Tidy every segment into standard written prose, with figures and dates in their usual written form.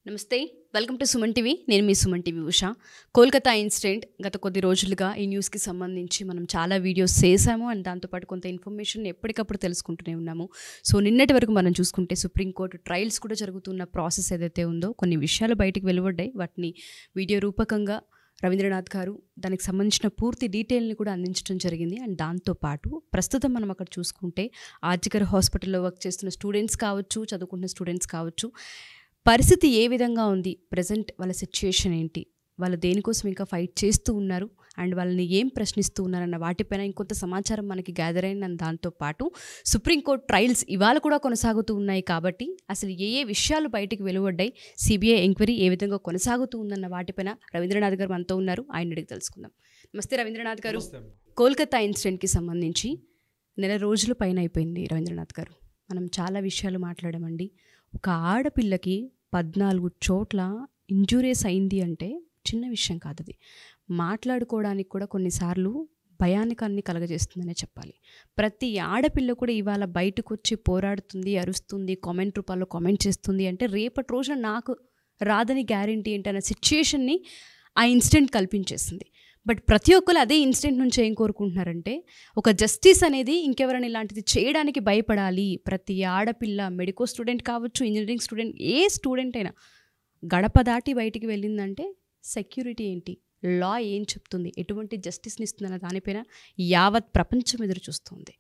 నమస్తే, welcome to Suman TV. నేను మీ Suman TV Usha. Kolkata incident గత కొద్ది రోజులుగా ఈ న్యూస్కి సంబంధించి మనం చాలా వీడియోస్ చేసాము అండ్ దాంతోపాటు కొంత ఇన్ఫర్మేషన్ ఎప్పటికప్పుడు తెలుసుకుంటూనే ఉన్నాము. సో నిన్నటి వరకు మనం చూసుకుంటే సుప్రీంకోర్టు ట్రయల్స్ కూడా జరుగుతున్న ప్రాసెస్ ఏదైతే ఉందో కొన్ని విషయాలు బయటికి వెలువడ్డాయి. వాటిని వీడియో రూపకంగా రవీంద్రనాథ్ గారు దానికి సంబంధించిన పూర్తి డీటెయిల్ని కూడా అందించడం జరిగింది. అండ్ దాంతోపాటు ప్రస్తుతం మనం అక్కడ చూసుకుంటే ఆర్జికర్ హాస్పిటల్లో వర్క్ చేస్తున్న స్టూడెంట్స్ కావచ్చు, చదువుకుంటున్న స్టూడెంట్స్ కావచ్చు, పరిస్థితి ఏ విధంగా ఉంది, ప్రజెంట్ వాళ్ళ సిచ్యుయేషన్ ఏంటి, వాళ్ళు దేనికోసం ఇంకా ఫైట్ చేస్తూ ఉన్నారు అండ్ వాళ్ళని ఏం ప్రశ్నిస్తూ ఉన్నారన్న వాటిపైన ఇంకొంత సమాచారం మనకి గ్యాదర్ అయిన దాంతోపాటు సుప్రీంకోర్టు ట్రయల్స్ ఇవాళ కూడా కొనసాగుతూ ఉన్నాయి. కాబట్టి అసలు ఏ విషయాలు బయటికి వెలువడ్డాయి, సిబిఐ ఎంక్వైరీ ఏ విధంగా కొనసాగుతూ ఉందన్న వాటిపైన రవీంద్రనాథ్ గారు మనతో ఉన్నారు. ఆయన అడిగి తెలుసుకుందాం. నమస్తే రవీంద్రనాథ్ గారు. కోల్కతా ఇన్సిడెంట్కి సంబంధించి నెల రోజుల పైన అయిపోయింది రవీంద్రనాథ్ గారు. మనం చాలా విషయాలు మాట్లాడామండి. ఒక ఆడపిల్లకి 14 చోట్ల ఇంజూరీస్ అయింది అంటే చిన్న విషయం కాదు. అది మాట్లాడుకోవడానికి కూడా కొన్నిసార్లు భయానికాన్ని కలగజేస్తుందనే చెప్పాలి. ప్రతి ఆడపిల్ల కూడా ఇవాళ బయటకు వచ్చి పోరాడుతుంది, అరుస్తుంది, కామెంట్ రూపాల్లో కామెంట్ చేస్తుంది అంటే రేపటి రోజున నాకు రాదని గ్యారంటీ ఏంటన్న సిచ్యుయేషన్ని ఆ ఇన్సిడెంట్ కల్పించేసింది. బట్ ప్రతి ఒక్కరు అదే ఇన్సిడెంట్ నుంచి ఏం కోరుకుంటున్నారంటే ఒక జస్టిస్ అనేది ఇంకెవరైనా ఇలాంటిది చేయడానికి భయపడాలి. ప్రతి ఆడపిల్ల, మెడికల్ స్టూడెంట్ కావచ్చు, ఇంజనీరింగ్ స్టూడెంట్, ఏ స్టూడెంట్ అయినా గడప దాటి బయటికి వెళ్ళిందంటే సెక్యూరిటీ ఏంటి, లా ఏం చెప్తుంది, ఎటువంటి జస్టిస్ని ఇస్తుందన్న దానిపైన యావత్ ప్రపంచం ఎదురు చూస్తుంది.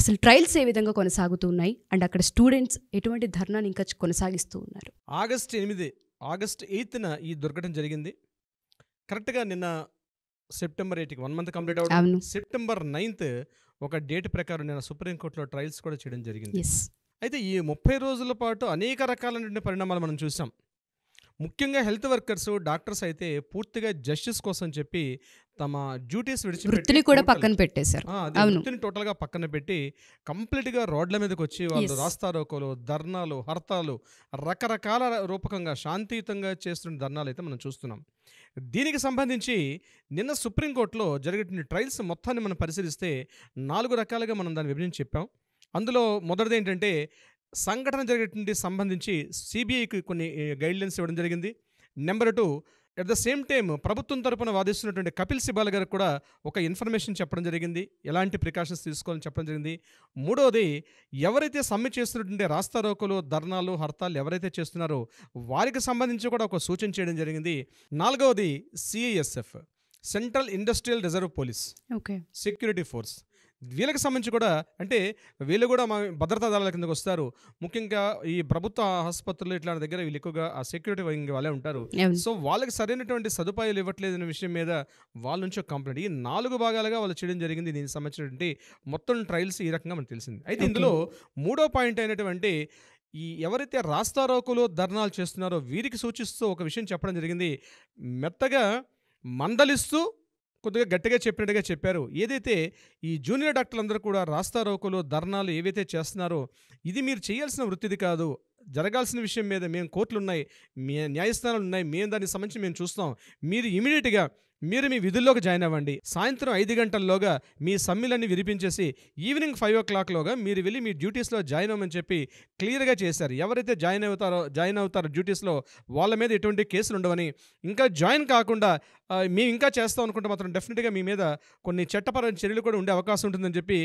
అసలు ట్రయల్స్ ఏ విధంగా కొనసాగుతూ ఉన్నాయి అండ్ అక్కడ స్టూడెంట్స్ ఎటువంటి ధర్నాన్ని ఇంకా కొనసాగిస్తూ ఉన్నారు. ఆగస్ట్ 8న ఈ దుర్ఘటన జరిగింది. కరెక్ట్గా నిన్న సెప్టెంబర్ 8కి 1 మంత్ కంప్లీట్ అవ్వడం, సెప్టెంబర్ 9th ఒక డేట్ ప్రకారం నేను సుప్రీంకోర్టులో ట్రయల్స్ కూడా చేయడం జరిగింది. అయితే ఈ 30 రోజుల పాటు అనేక రకాలైన పరిణామాలు మనం చూసాం. ముఖ్యంగా హెల్త్ వర్కర్స్, డాక్టర్స్ అయితే పూర్తిగా జస్టిస్ కోసం చెప్పి తమ డ్యూటీస్ వృత్తిని కూడా పక్కన పెట్టేశారు. వృత్తిని టోటల్గా పక్కన పెట్టి కంప్లీట్గా రోడ్ల మీదకి వచ్చి వాళ్ళు రాస్తారోకోలు, ధర్నాలు, హర్తాలు, రకరకాల రూపకంగా శాంతియుతంగా చేస్తున్న ధర్నాలు అయితే మనం చూస్తున్నాం. దీనికి సంబంధించి నిన్న సుప్రీంకోర్టులో జరిగిన ట్రయల్స్ మొత్తాన్ని మనం పరిశీలిస్తే 4 రకాలుగా మనం దాన్ని విభజించి చెప్పాం. అందులో మొదటిది ఏంటంటే సంఘటన జరిగేటువంటి సంబంధించి సిబిఐకి కొన్ని గైడ్లైన్స్ ఇవ్వడం జరిగింది. Number 2, at the same time ప్రభుత్వం తరపున వాదిస్తున్నటువంటి కపిల్ సిబాల్ గారికి కూడా ఒక ఇన్ఫర్మేషన్ చెప్పడం జరిగింది, ఎలాంటి ప్రికాషన్స్ తీసుకోవాలని చెప్పడం జరిగింది. మూడవది, ఎవరైతే సమ్మె చేస్తున్నటువంటి రాస్తారోకోలు, ధర్నాలు, హర్తాలు ఎవరైతే చేస్తున్నారో వారికి సంబంధించి కూడా ఒక సూచన చేయడం జరిగింది. 4వది CISF, Central Industrial Reserve Police, Security Force, వీళ్ళకి సంబంధించి కూడా, అంటే వీళ్ళు కూడా మా భద్రతా దళాల కిందకు వస్తారు. ముఖ్యంగా ఈ ప్రభుత్వ ఆసుపత్రులు ఇట్లాంటి దగ్గర వీళ్ళు ఎక్కువగా ఆ సెక్యూరిటీ వింగ్ వాళ్ళే ఉంటారు. సో వాళ్ళకి సరైనటువంటి సదుపాయాలు ఇవ్వట్లేదనే విషయం మీద వాళ్ళ నుంచి ఒక కంప్లైంట్. ఈ 4 భాగాలుగా వాళ్ళు చేయడం జరిగింది. దీనికి సంబంధించినటువంటి మొత్తం ట్రయల్స్ ఈ రకంగా మనకు తెలిసింది. అయితే ఇందులో 3వ పాయింట్ అయినటువంటి ఈ ఎవరైతే రాస్తారోకోలు, ధర్నాలు చేస్తున్నారో వీరికి సూచిస్తూ ఒక విషయం చెప్పడం జరిగింది. మెత్తగా మందలిస్తూ కొద్దిగా గట్టిగా చెప్పినట్టుగా చెప్పారు. ఏదైతే ఈ జూనియర్ డాక్టర్లందరూ కూడా రాస్తారోకోలు, ధర్నాలు ఏవైతే చేస్తున్నారో ఇది మీరు చేయాల్సిన వృత్తిది కాదు, జరగాల్సిన విషయం మీద మేము కోర్టులు ఉన్నాయి, మీ న్యాయస్థానాలు ఉన్నాయి, మేము దానికి సంబంధించి మేము చూస్తాం. మీరు ఇమీడియట్గా మీరు మీ విధుల్లోకి జాయిన్ అవ్వండి. సాయంత్రం 5 గంటల్లోగా మీ సమ్మెలన్నీ వినిపించేసి ఈవినింగ్ 5 o'clockలోగా మీరు వెళ్ళి మీ డ్యూటీస్లో జాయిన్ అవ్వమని చెప్పి క్లియర్గా చేశారు. ఎవరైతే జాయిన్ అవుతారో డ్యూటీస్లో వాళ్ళ మీద ఎటువంటి కేసులు ఉండవని, ఇంకా జాయిన్ కాకుండా మేము ఇంకా చేస్తాం అనుకుంటే మాత్రం డెఫినెట్గా మీ మీద కొన్ని చట్టపరమైన చర్యలు కూడా ఉండే అవకాశం ఉంటుందని చెప్పి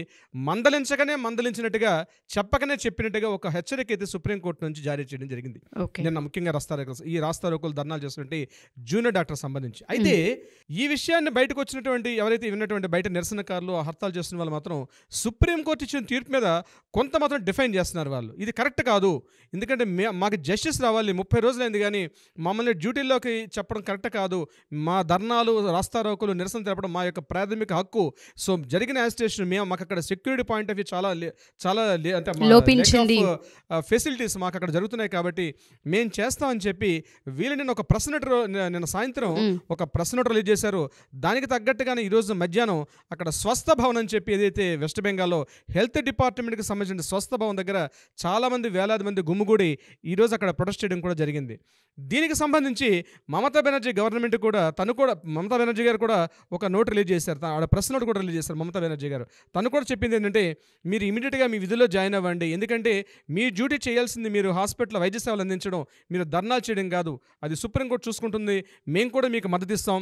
మందలించినట్టుగా చెప్పకనే చెప్పినట్టుగా ఒక హెచ్చరిక అయితే సుప్రీంకోర్టు నుంచి జారీ చేయడం జరిగింది. నిన్న ముఖ్యంగా రాస్తారోకోలు, ధర్నాలు చేస్తున్నటువంటి జూనియర్ డాక్టర్ సంబంధించి. అయితే ఈ విషయాన్ని బయటకు వచ్చినటువంటి ఎవరైతే విన్నటువంటి బయట నిరసనకారులు, హర్తాలు చేస్తున్న వాళ్ళు మాత్రం సుప్రీంకోర్టు ఇచ్చిన తీర్పు మీద కొంత మాత్రం డిఫైన్ చేస్తున్నారు. వాళ్ళు ఇది కరెక్ట్ కాదు, ఎందుకంటే మాకు జస్టిస్ రావాలి, 30 రోజులైంది కానీ మమ్మల్ని డ్యూటీల్లోకి చెప్పడం కరెక్ట్ కాదు, మా ధర్నాలు, రాస్తారోకోలు, నిరసన తెలపడం మా యొక్క ప్రాథమిక హక్కు. సో జరిగిన యాజిటేషన్ మాకు అక్కడ సెక్యూరిటీ పాయింట్ ఆఫ్ వ్యూ చాలా అంటే లోపించింది, ఫెసిలిటీస్ మాకు అక్కడ జరుగుతున్నాయి కాబట్టి మేము చేస్తామని చెప్పి వీళ్ళు నిన్న ఒక ప్రెస్ నోట్, నిన్న సాయంత్రం ఒక ప్రెస్ నోట్ రిలీజ్ చేశారో దానికి తగ్గట్టుగానే ఈరోజు మధ్యాహ్నం అక్కడ స్వస్థ భవన్ అని చెప్పి ఏదైతే వెస్ట్ బెంగాల్లో హెల్త్ డిపార్ట్మెంట్కి సంబంధించిన స్వస్థ భవన్ దగ్గర చాలామంది వేలాది మంది గుమ్ముగూడి ఈరోజు అక్కడ ప్రొటెస్ట్ చేయడం కూడా జరిగింది. దీనికి సంబంధించి మమతా బెనర్జీ గవర్నమెంట్ కూడా మమతా బెనర్జీ గారు కూడా ఒక నోట్ రిలీజ్ చేశారు, ఆడ ప్రెస్ నోట్ కూడా రిలీజ్ చేశారు మమతా బెనర్జీ గారు. తను కూడా చెప్పింది ఏంటంటే మీరు ఇమీడియట్గా మీ విధుల్లో జాయిన్ అవ్వండి, ఎందుకంటే మీ డ్యూటీ చేయాల్సింది మీరు హాస్పిటల్ వైద్య సేవలు అందించడం, మీరు ధర్నాలు చేయడం కాదు, అది సుప్రీంకోర్టు చూసుకుంటుంది, మేము కూడా మీకు మద్దతు ఇస్తాం,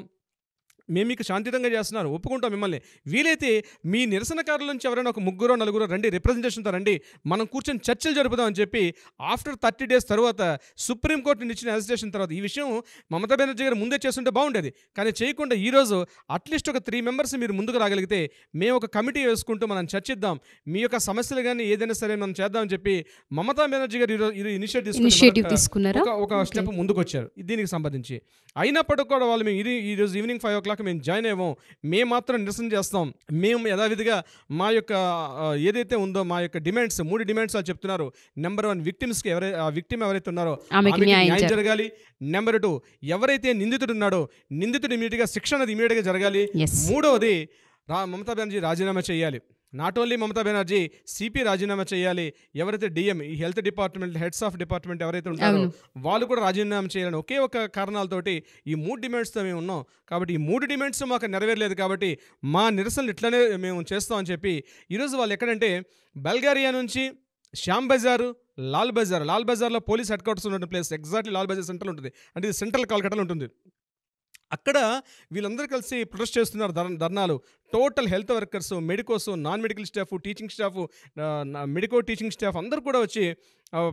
మేము మీకు శాంతియుతంగా చేస్తున్నారు, ఒప్పుకుంటాం మిమ్మల్ని, వీలైతే మీ నిరసనకారుల నుంచి ఎవరైనా ఒక 3-4 రండి, రిప్రజెంటేషన్తో రండి, మనం కూర్చొని చర్చలు జరుపుదామని చెప్పి ఆఫ్టర్ 30 days తర్వాత సుప్రీంకోర్టు ఇచ్చిన హెసిటేషన్ తర్వాత ఈ విషయం మమతా బెనర్జీ గారు ముందే చేస్తుంటే బాగుండేది, కానీ చేయకుండా ఈరోజు అట్లీస్ట్ ఒక 3 members మీరు ముందుకు రాగలిగితే మేము ఒక కమిటీ వేసుకుంటూ మనం చర్చిద్దాం, మీ యొక్క సమస్యలు కానీ ఏదైనా సరే మనం చేద్దామని చెప్పి మమతా బెనర్జీ గారు ఈరోజు ఇనిషియేటివ్ తీసుకున్నారా, ఒక స్టెప్ ముందుకు వచ్చారు దీనికి సంబంధించి. అయినప్పటికీ కూడా వాళ్ళు మేము ఈరోజు ఈవినింగ్ 5 o'clock మేము జాయిన్ అయ్యాము, మేము మాత్రం నిరసన చేస్తాం, మేము యథావిధిగా మా యొక్క ఏదైతే ఉందో మా యొక్క డిమాండ్స్ 3 డిమాండ్స్ వాళ్ళు చెప్తున్నారు. నెంబర్ 1 విక్టిమ్స్కి విక్టిమ్ ఎవరైతే ఉన్నారో ఆమెకి న్యాయం జరగాలి. నెంబర్ 2 ఎవరైతే నిందితుడు ఉన్నాడో నిందితుడు ఇమీడియట్గా శిక్ష అనేది ఇమీడియట్గా జరగాలి. మూడవది మమతా బెనర్జీ రాజీనామా చేయాలి. Not only Mamata Banerjee, CP రాజీనామా చేయాలి. ఎవరైతే డిఎం ఈ health department heads of department ఎవరైతే ఉంటారో వాళ్ళు కూడా రాజీనామా చేయాలని ఒకే ఒక కారణాలతోటి ఈ 3 డిమాండ్స్తో మేము ఉన్నాం. కాబట్టి ఈ 3 డిమాండ్స్ మాకు నెరవేరలేదు కాబట్టి మా నిరసనలు ఇట్లనే మేము చేస్తామని చెప్పి ఈరోజు వాళ్ళు ఎక్కడంటే బల్గేరియా నుంచి శ్యామ్ బజారు, లాల్ బజార్లో పోలీస్ హెడ్ క్వార్టర్స్ ఉన్న place, exactly Lal Bazar central ఉంటుంది, అంటే ఇది సెంట్రల్ కోల్కతాలో ఉంటుంది. అక్కడ వీళ్ళందరూ కలిసి ప్రొటెస్ట్ చేస్తున్నారు, ధర్నాలు. Total health workers, medicos, non medical staff, teaching staff, medico teaching staff అందరూ కూడా వచ్చి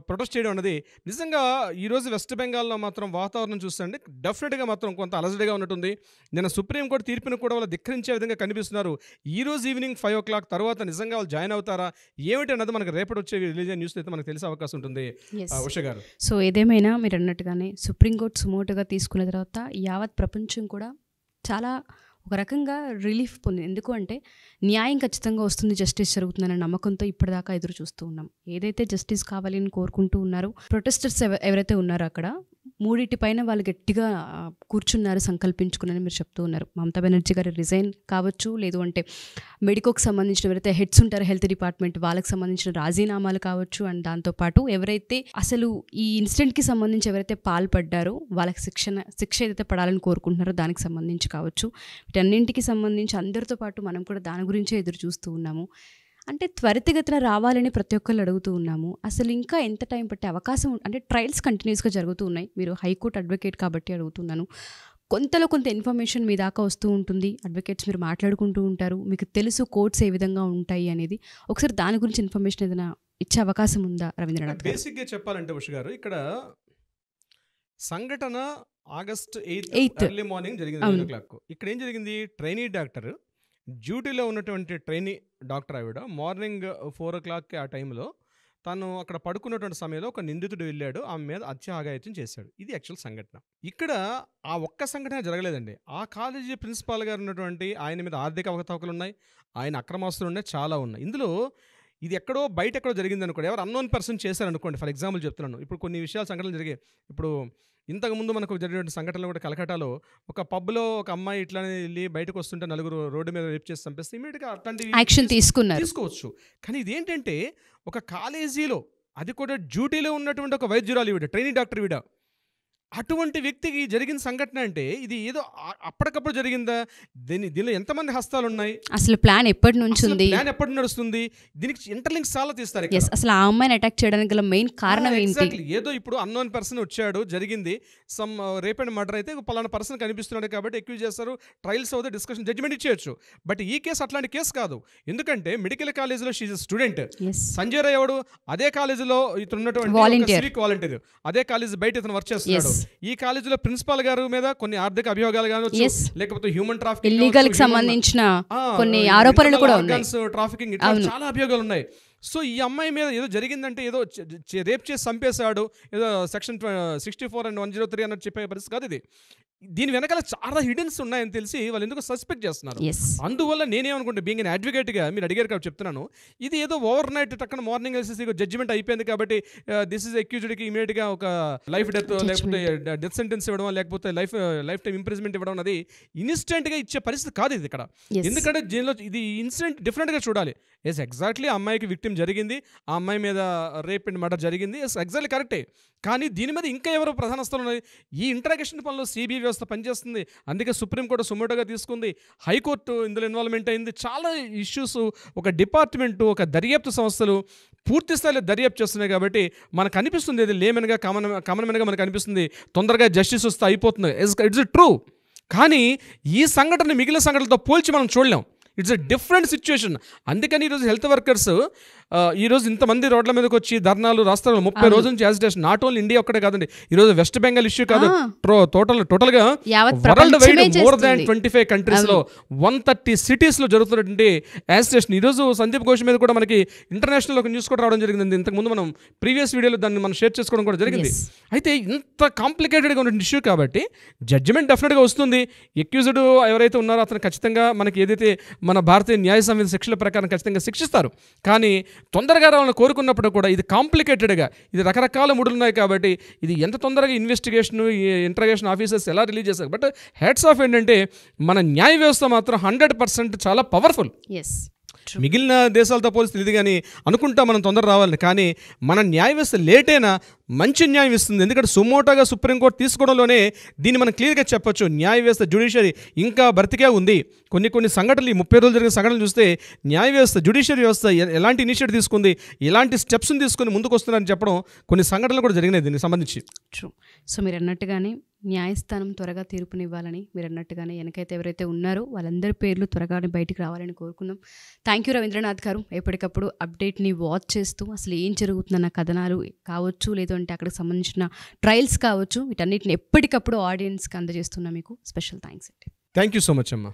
ప్రొటెస్ట్ చేయడం అన్నది నిజంగా ఈరోజు వెస్ట్ బెంగాల్లో మాత్రం వాతావరణం చూస్తుంటే డెఫినెట్గా మాత్రం కొంత అలజడిగా ఉన్నట్టుంది. నిన్న సుప్రీంకోర్టు తీర్పును కూడా వాళ్ళు ధిక్కరించే విధంగా కనిపిస్తున్నారు. ఈరోజు ఈవినింగ్ 5 o'clock తర్వాత నిజంగా వాళ్ళు జాయిన్ అవుతారా ఏమిటి అన్నది మనకు రేపటి వచ్చే రిలీజియన్ న్యూస్ అయితే మనకు తెలిసే అవకాశం ఉంటుంది. ఉష గారు, సో ఏదేమైనా మీరు అన్నట్టుగానే సుప్రీంకోర్టు సుమోటుగా తీసుకున్న తర్వాత యావత్ ప్రపంచం కూడా చాలా ఒక రకంగా రిలీఫ్ పొందింది. ఎందుకు అంటే న్యాయం ఖచ్చితంగా వస్తుంది, జస్టిస్ జరుగుతుందనే నమ్మకంతో ఇప్పటిదాకా ఎదురు చూస్తూ ఉన్నాం. ఏదైతే జస్టిస్ కావాలి అని కోరుకుంటూ ఉన్నారో ప్రొటెస్టర్స్ ఎవరైతే ఉన్నారో అక్కడ 3 పైన వాళ్ళు గట్టిగా కూర్చున్నారు, సంకల్పించుకున్నారని మీరు చెప్తూ ఉన్నారు. మమతా బెనర్జీ గారి రిజైన్ కావచ్చు, లేదు అంటే మెడికోకి సంబంధించిన ఎవరైతే హెడ్స్ ఉంటారో హెల్త్ డిపార్ట్మెంట్ వాళ్ళకి సంబంధించిన రాజీనామాలు కావచ్చు, అండ్ దాంతోపాటు ఎవరైతే అసలు ఈ ఇన్సిడెంట్కి సంబంధించి ఎవరైతే పాల్పడ్డారో వాళ్ళకి శిక్ష ఏదైతే పడాలని కోరుకుంటున్నారో దానికి సంబంధించి కావచ్చు, వీటన్నింటికి సంబంధించి అందరితో పాటు మనం కూడా దాని గురించే ఎదురు చూస్తూ ఉన్నాము. అంటే త్వరితగతిన రావాలని ప్రతి ఒక్కళ్ళు అడుగుతూ ఉన్నాము. అసలు ఇంకా ఎంత టైం పట్టే అవకాశం, అంటే ట్రయల్స్ కంటిన్యూస్గా జరుగుతూ ఉన్నాయి. మీరు హైకోర్టు అడ్వకేట్ కాబట్టి అడుగుతున్నాను, కొంతలో కొంత ఇన్ఫర్మేషన్ మీ దాకా వస్తూ ఉంటుంది, అడ్వకేట్స్ మీరు మాట్లాడుకుంటూ ఉంటారు, మీకు తెలుసు కోర్ట్స్ ఏ విధంగా ఉంటాయి అనేది. ఒకసారి దాని గురించి ఇన్ఫర్మేషన్ ఏదైనా ఇచ్చే అవకాశం ఉందా రవీంద్రనాథ్? బేసిక్గా చెప్పాలంటే ఉష గారు, ఇక్కడ సంఘటన August 8th ఎర్లీ మార్నింగ్ జరిగింది 9 o'clock. ఇక్కడ ఏం జరిగింది, ట్రైనీ డాక్టర్ డ్యూటీలో ఉన్నటువంటి ట్రైనీ డాక్టర్ ఆవిడ మార్నింగ్ 4 o'clock ఆ టైంలో తను అక్కడ పడుకున్నటువంటి సమయంలో ఒక నిందితుడు వెళ్ళాడు, ఆమె మీద అత్యాఘాయిత్యం చేశాడు. ఇది యాక్చువల్ సంఘటన. ఇక్కడ ఆ ఒక్క సంఘటన జరగలేదండి. ఆ కాలేజీ ప్రిన్సిపాల్ గారు ఉన్నటువంటి ఆయన మీద ఆర్థిక అవకతవకలు ఉన్నాయి, ఆయన అక్రమాస్తులు ఉన్నాయి, చాలా ఉన్నాయి. ఇందులో ఇది ఎక్కడో బయట ఎక్కడో జరిగింది అనుకోండి, ఎవరు అన్నోన్ పర్సన్ చేశారనుకోండి, ఫర్ ఎగ్జాంపుల్ చెప్తున్నాను. ఇప్పుడు కొన్ని విషయాలు సంఘటనలు జరిగాయి. ఇప్పుడు ఇంతకుముందు మనకు జరిగిన సంఘటనలు కూడా కలకటాలో ఒక పబ్లో ఒక అమ్మాయి ఇట్లానే వెళ్ళి బయటకు వస్తుంటే 4 రోడ్డు మీద రేప్ చేసి చంపేస్తే ఇమీడియట్గా అట్లాంటి యాక్షన్ తీసుకోవచ్చు. కానీ ఇదేంటంటే ఒక కాలేజీలో, అది కూడా డ్యూటీలో ఉన్నటువంటి ఒక వైద్యురాలు ఈవిడ, ట్రైనీ డాక్టర్ ఈవిడ, అటువంటి వ్యక్తికి జరిగిన సంఘటన అంటే ఇది ఏదో అప్పటికప్పుడు జరిగిందా, దీనిలో ఎంతమంది హస్తాలు ఉన్నాయి, అసలు ప్లాన్ ఎప్పటి నుంచి ఉంది, ప్లాన్ ఎప్పటి నడుస్తుంది, దీనికి ఇంటర్లింక్స్ చాలా తీస్తారు. అసలు ఆ అమ్మాయిని అటాక్ చేయడానికి గల మెయిన్ కారణం ఏంటి? ఏదో ఇప్పుడు అన్నోన్ పర్సన్ వచ్చాడు, జరిగింది సమ్ రేప్ అండ్ మర్డర్, అయితే పలానా పర్సన్ కనిపిస్తున్నాడు కాబట్టి ఎక్యూజ్ చేస్తారు, ట్రయల్స్ అవుతే డిస్కషన్ జడ్జిమెంట్ ఇచ్చేయచ్చు. బట్ ఈ కేసు అట్లాంటి కేసు కాదు. ఎందుకంటే మెడికల్ కాలేజీలో షీఈ్ స్టూడెంట్, సంజయ్ రాయ్ ఎవడు అదే కాలేజీలో ఇతను ఉన్నటువంటి సివిక్ వాలంటీర్, అదే కాలేజీ బయట ఇతను వర్క్ చేస్తున్నాడు. ఈ కాలేజీలో ప్రిన్సిపాల్ గారి మీద కొన్ని ఆర్థిక అభియోగాలు కావచ్చు, లేకపోతే హ్యూమన్ ట్రాఫికింగ్, ఇల్లీగల్ కి సంబంధించిన కొన్ని ఆరోపణలు కూడా ఉన్నాయి, ట్రాఫికింగ్, ఇట్లా చాలా అభియోగాలు ఉన్నాయి. సో ఈ అమ్మాయి మీద ఏదో జరిగిందంటే ఏదో రేప్ చేసి చంపేశాడు, ఏదో సెక్షన్ 64 and 103 అన్నట్టు చెప్పే పరిస్థితి కాదు ఇది. దీని వెనకాల చాలా హిడెన్స్ ఉన్నాయని తెలిసి వాళ్ళు ఎందుకు సస్పెక్ట్ చేస్తున్నారు. అందువల్ల నేనేమనుకుంటే బీయింగ్ అన్ అడ్వకేట్గా మీరు అడిగారు కాబట్టి చెప్తున్నాను, ఇది ఏదో ఓవర్ నైట్ టక్కన మార్నింగ్ వేసేసి జడ్జిమెంట్ అయిపోయింది కాబట్టి దిస్ ఇస్ అక్యూజ్డ్కి ఇమీడియట్గా ఒక లైఫ్ డెత్ లేకపోతే డెత్ సెంటెన్స్ ఇవ్వడం లేకపోతే లైఫ్ టైం ఇంప్రిజ్మెంట్ ఇవ్వడం అనేది ఇన్స్టెంట్గా ఇచ్చే పరిస్థితి కాదు ఇది ఇక్కడ. ఎందుకంటే దీనిలో ఇది ఇన్సిడెంట్ డిఫరెంట్గా చూడాలి. ఎస్ ఎగ్జాక్ట్లీ అమ్మాయికి విక్టిమ్ జరిగింది, ఆ అమ్మాయి మీద రేప్ అండ్ మర్డర్ జరిగింది, ఎస్ ఎగ్జాక్ట్లీ కరెక్టే. కానీ దీని మీద ఇంకా ఎవరో ప్రధాన స్థలం ఉన్నది. ఈ ఇంట్రాగేషన్ పనిలో సిబిఐ వ్యవస్థ పనిచేస్తుంది, అందుకే సుప్రీంకోర్టు సుమోటోగా తీసుకుంది, హైకోర్టు ఇందులో ఇన్వాల్వ్మెంట్ అయింది. చాలా ఇష్యూస్ ఒక డిపార్ట్మెంటు ఒక దర్యాప్తు సంస్థలు పూర్తి స్థాయిలో దర్యాప్తు చేస్తున్నాయి కాబట్టి మనకు అనిపిస్తుంది ఇది లేమెన్గా కామన్ మెన్గా మనకు అనిపిస్తుంది తొందరగా జస్టిస్ వస్తే అయిపోతుంది. It's true. కానీ ఈ సంఘటన మిగిలిన సంఘటనలతో పోల్చి మనం చూడలేం. It's a different situation. అందుకని ఈరోజు హెల్త్ వర్కర్స్ ఈరోజు ఇంతమంది రోడ్ల మీదకి వచ్చి ధర్నాలు రాస్తారు 30 రోజుల నుంచి యాజిటేషన్. నాట్ ఓన్లీ ఇండియా ఒక్కడే కాదండి, ఈరోజు వెస్ట్ బెంగాల్ ఇష్యూ కాదు, టోటల్గా వరల్డ్ వైడ్ మోర్ దాన్ 25 కంట్రీస్లో 130 సిటీస్లో జరుగుతున్నటువంటి యాజిటేషన్. ఈరోజు సందీప్ ఘోష్ మీద కూడా మనకి ఇంటర్నేషనల్ ఒక న్యూస్ కూడా రావడం జరిగింది. ఇంతకుముందు మనం ప్రీవియస్ వీడియోలో దాన్ని మనం షేర్ చేసుకోవడం కూడా జరిగింది. అయితే ఇంత కాంప్లికేటెడ్గా ఉన్న ఇష్యూ కాబట్టి జడ్జిమెంట్ డెఫినెట్గా వస్తుంది. ఎక్యూజ్డ్ ఎవరైతే ఉన్నారో అతను ఖచ్చితంగా మనకి ఏదైతే మన భారతీయ న్యాయ సంహిత శిక్షల ప్రకారం ఖచ్చితంగా శిక్షిస్తారు. కానీ తొందరగా రావాలని కోరుకున్నప్పుడు కూడా ఇది కాంప్లికేటెడ్గా, ఇది రకరకాల ముడులు ఉన్నాయి కాబట్టి ఇది ఎంత తొందరగా ఇన్వెస్టిగేషన్ ఇంట్రాగేషన్ ఆఫీసర్స్ ఎలా రిలీజ్ చేస్తారు. బట్ హెడ్స్ ఆఫ్ ఏంటంటే మన న్యాయ వ్యవస్థ మాత్రం 100% చాలా పవర్ఫుల్. మిగిలిన దేశాలతో పోలిస్తే ఇది కానీ అనుకుంటా మనం తొందర రావాలని, కానీ మన న్యాయ వ్యవస్థ లేట్ అయినా మంచి న్యాయం ఇస్తుంది. ఎందుకంటే సుమోటోగా సుప్రీంకోర్టు తీసుకోవడంలోనే దీన్ని మనం క్లియర్గా చెప్పొచ్చు. న్యాయ వ్యవస్థ జ్యుడిషియరీ ఇంకా బ్రతికే ఉంది. కొన్ని సంఘటనలు ఈ 30 రోజులు జరిగిన సంఘటనలు చూస్తే న్యాయ వ్యవస్థ జ్యుడిషియరీ వ్యవస్థ ఎలాంటి ఇనిషియేటివ్ తీసుకుంది, ఎలాంటి స్టెప్స్ని తీసుకుని ముందుకు వస్తున్నారని చెప్పడం కొన్ని సంఘటనలు కూడా జరిగినాయి దీనికి సంబంధించి. ట్రూ. సో మీరు అన్నట్టుగానే న్యాయస్థానం త్వరగా తీర్పునివ్వాలని, మీరు అన్నట్టుగానే వెనకైతే ఎవరైతే ఉన్నారో వాళ్ళందరి పేర్లు త్వరగానే బయటికి రావాలని కోరుకుందాం. థ్యాంక్ యూ రవీంద్రనాథ్ గారు. ఎప్పటికప్పుడు అప్డేట్ని వాచ్ చేస్తూ అసలు ఏం జరుగుతుందన్న కథనాలు కావచ్చు, లేదంటే అక్కడికి సంబంధించిన ట్రయల్స్ కావచ్చు, వీటన్నిటిని ఎప్పటికప్పుడు ఆడియన్స్కి అందజేస్తున్నా మీకు స్పెషల్ థ్యాంక్స్ అండి. థ్యాంక్ యూ సో మచ్ అమ్మా.